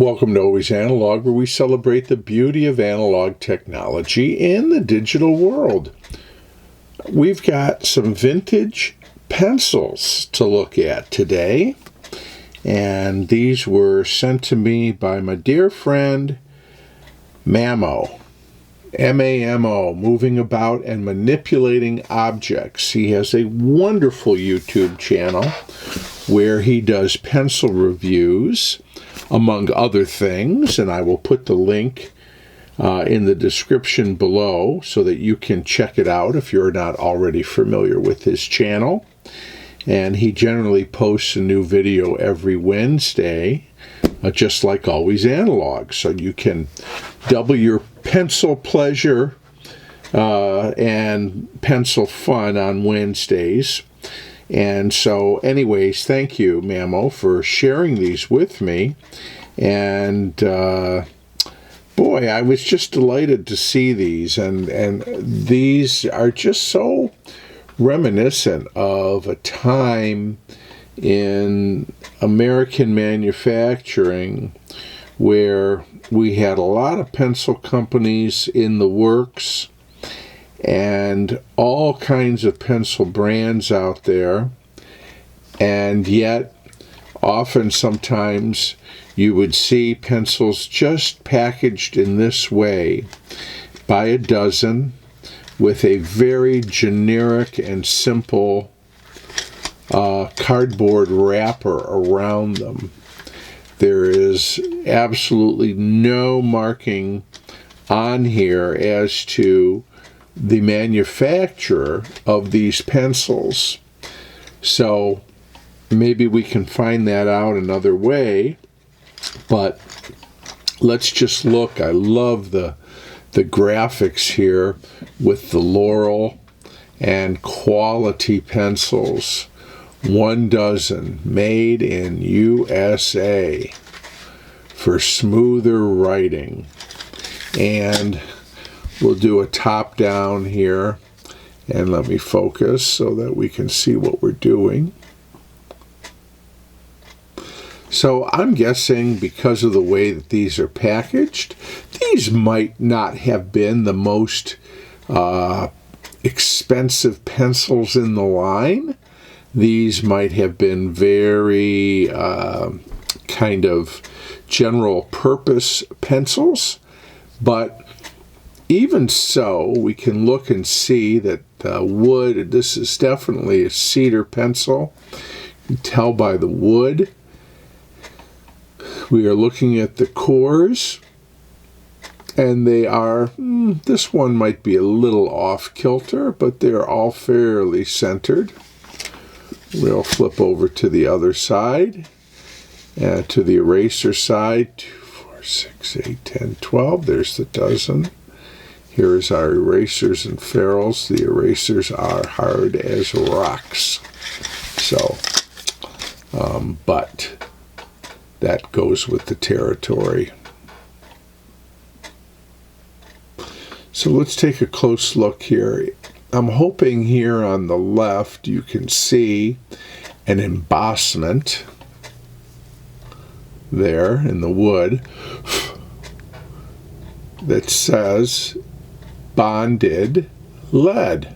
Welcome to Always Analog, where we celebrate the beauty of analog technology in the digital world. We've got some vintage pencils to look at today, and these were sent to me by my dear friend Mamo, M-A-M-O, Moving About and Manipulating Objects. He has a wonderful YouTube channel where he does pencil reviews, among other things, and I will put the link in the description below so that you can check it out if you're not already familiar with his channel. And he generally posts a new video every Wednesday, just like Always Analog, so you can double your pencil pleasure and pencil fun on Wednesdays. And so, anyways, thank you, Mamo, for sharing these with me. And boy, I was just delighted to see these. And these are just so reminiscent of a time in American manufacturing where we had a lot of pencil companies in the works and all kinds of pencil brands out there, and yet often sometimes you would see pencils just packaged in this way by a dozen with a very generic and simple cardboard wrapper around them. There is absolutely no marking on here as to the manufacturer of these pencils. So maybe we can find that out another way, but let's just look. I love the graphics here with the Laurel and quality pencils. 1 dozen, made in USA for smoother writing. And we'll do a top down here, and let me focus so that we can see what we're doing. So I'm guessing because of the way that these are packaged, these might not have been the most expensive pencils in the line. These might have been very kind of general purpose pencils, but even so, we can look and see that wood, this is definitely a cedar pencil. You can tell by the wood. We are looking at the cores, and they are, this one might be a little off kilter, but they're all fairly centered. We'll flip over to the other side, to the eraser side. 2, 4, 6, 8, 10, 12. There's the dozen. Here's our erasers and ferrules. The erasers are hard as rocks. So, but that goes with the territory. So let's take a close look here. I'm hoping here on the left you can see an embossment there in the wood that says bonded lead.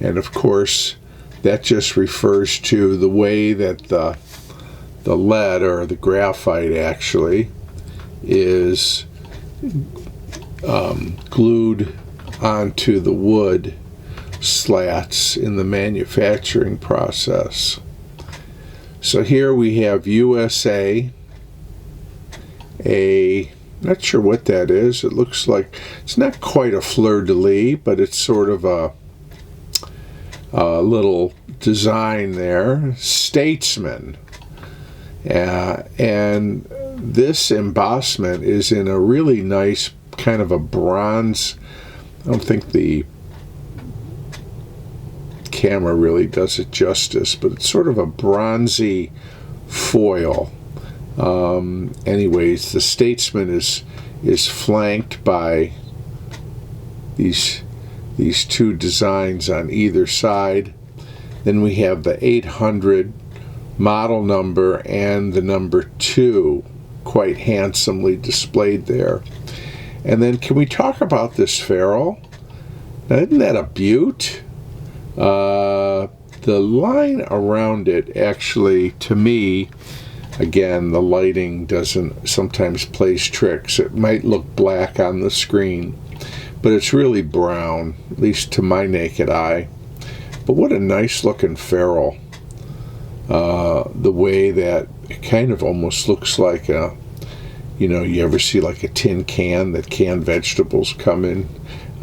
And of course, that just refers to the way that the lead, or the graphite actually, is glued onto the wood slats in the manufacturing process. So here we have USA, not sure what that is. It looks like, it's not quite a fleur-de-lis, but it's sort of a little design there. Statesmen. And this embossment is in a really nice kind of a bronze. I don't think the camera really does it justice, but it's sort of a bronzy foil. Anyways, the Statesman is flanked by these 2 designs on either side. Then we have the 800 model number and the number 2 quite handsomely displayed there. And then can we talk about this ferrule? Now, isn't that a beaut? The line around it actually, to me, again, the lighting doesn't sometimes plays tricks. It might look black on the screen, but it's really brown, at least to my naked eye. But what a nice looking ferrule. The way that it kind of almost looks like a, you ever see like a tin can that canned vegetables come in,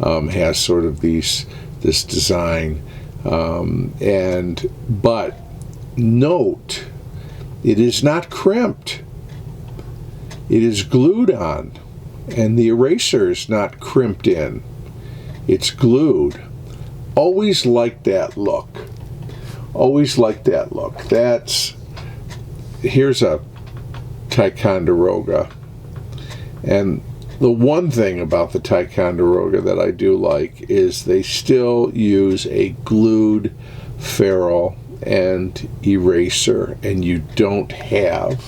has sort of this design. But note, it is not crimped. It is glued on, and the eraser is not crimped in. It's glued. Always like that look. Always like that look. Here's a Ticonderoga. And the one thing about the Ticonderoga that I do like is they still use a glued ferrule and eraser, and you don't have,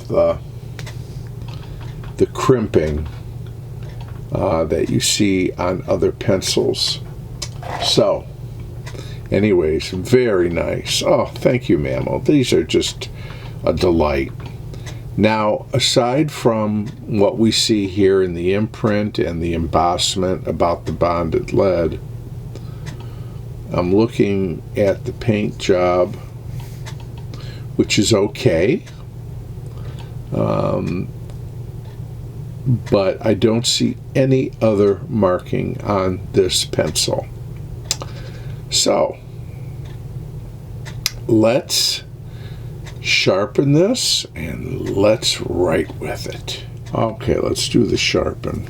the crimping that you see on other pencils. So, anyways, very nice. Oh, thank you, Mammal. These are just a delight. Now, aside from what we see here in the imprint and the embossment about the bonded lead, I'm looking at the paint job, which is okay. But I don't see any other marking on this pencil. So, let's sharpen this and let's write with it. Okay, let's do the sharpen.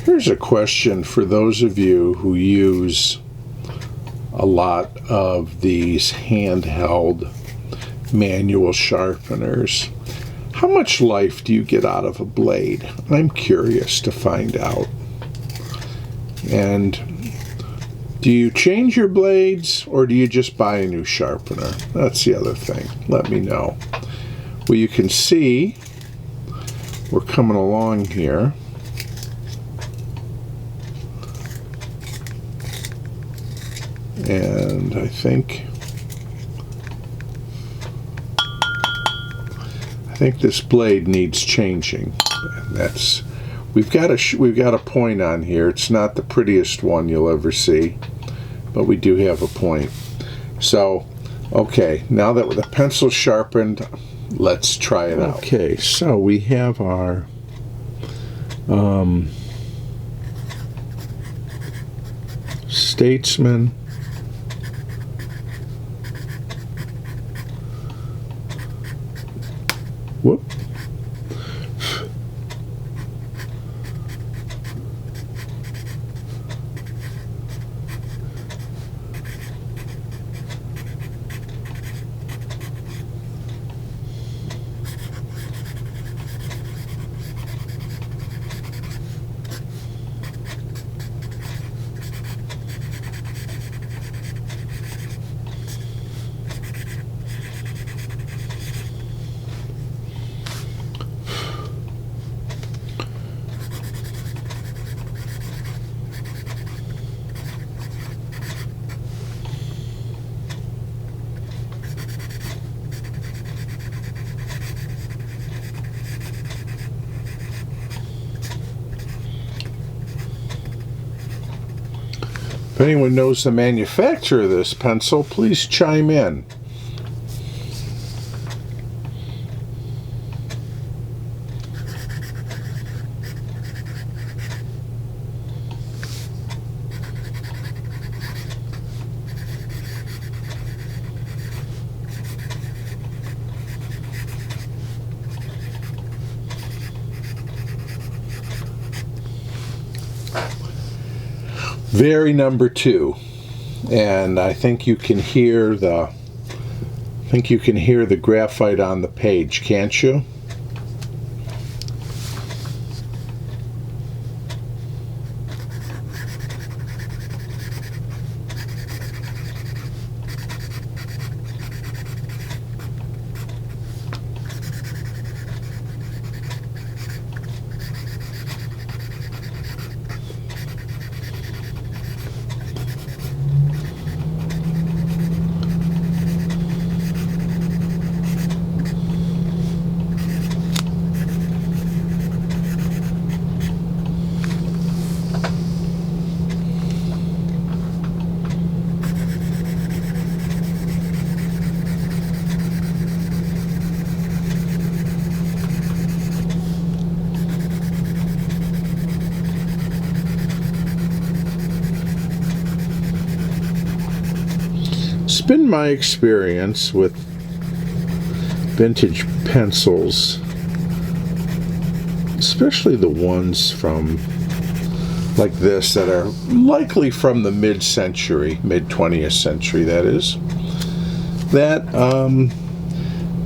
Here's a question for those of you who use a lot of these handheld manual sharpeners. How much life do you get out of a blade? I'm curious to find out. And do you change your blades, or do you just buy a new sharpener? That's the other thing. Let me know. Well, you can see we're coming along here. And I think this blade needs changing. And we've got a point on here. It's not the prettiest one you'll ever see, but we do have a point. So, okay, now that the pencil's sharpened, let's try it out. Okay, so we have our Statesmen. Whoop. If anyone knows the manufacturer of this pencil, please chime in. Very number 2, and I think you can hear the think you can hear the graphite on the page, can't you? It's been my experience with vintage pencils, especially the ones from like this that are likely from the mid-century, mid-20th century, that is, that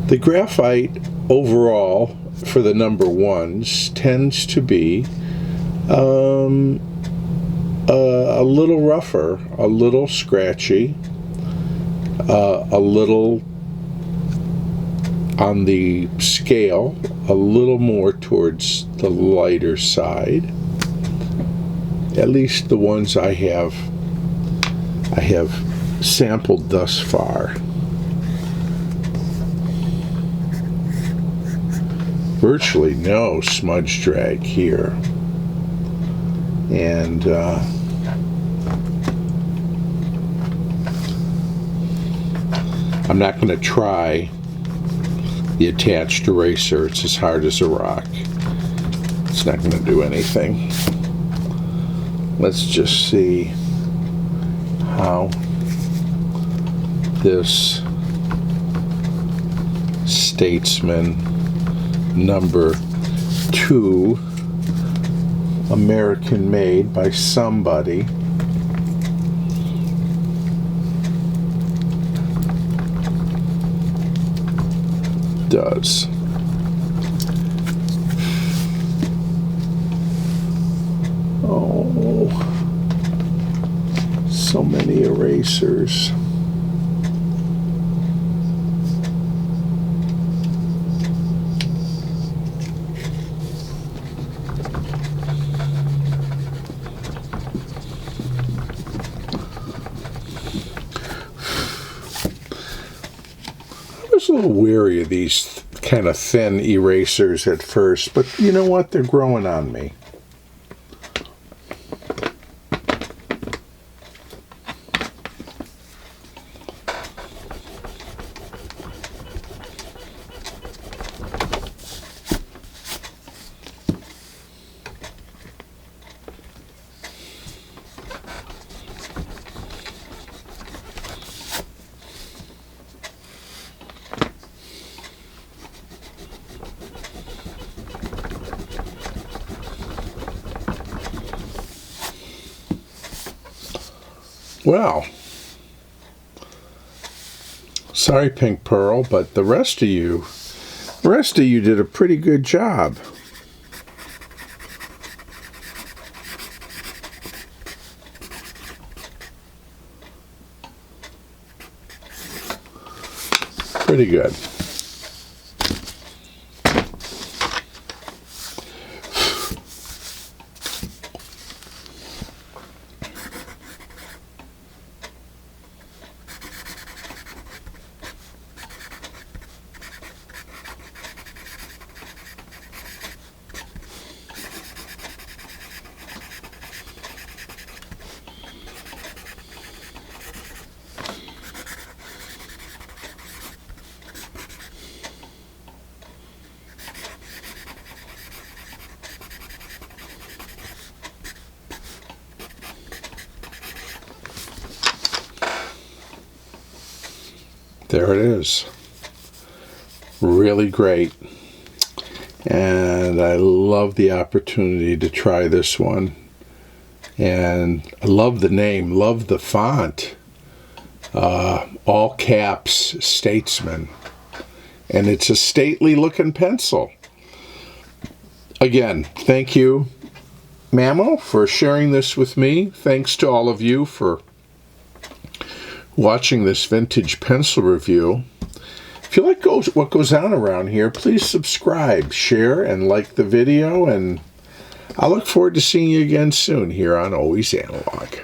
the graphite overall for the number ones tends to be a little rougher, a little scratchy, a little on the scale, a little more towards the lighter side. At least the ones I have sampled thus far. Virtually no smudge drag here. And I'm not going to try the attached eraser. It's as hard as a rock. It's not going to do anything. Let's just see how this Statesman number 2, American made by somebody, does. Oh, so many erasers. I was a little weary of these kind of thin erasers at first, but you know what? They're growing on me. Well, sorry, Pink Pearl, but the rest of you did a pretty good job. Pretty good. There it is. Really great. And I love the opportunity to try this one. And I love the name, love the font. all caps, Statesmen. And it's a stately looking pencil. Again, thank you, Mamo, for sharing this with me. Thanks to all of you for watching this vintage pencil review. If you like what goes on around here, please subscribe, share, and like the video. And I look forward to seeing you again soon here on Always Analog.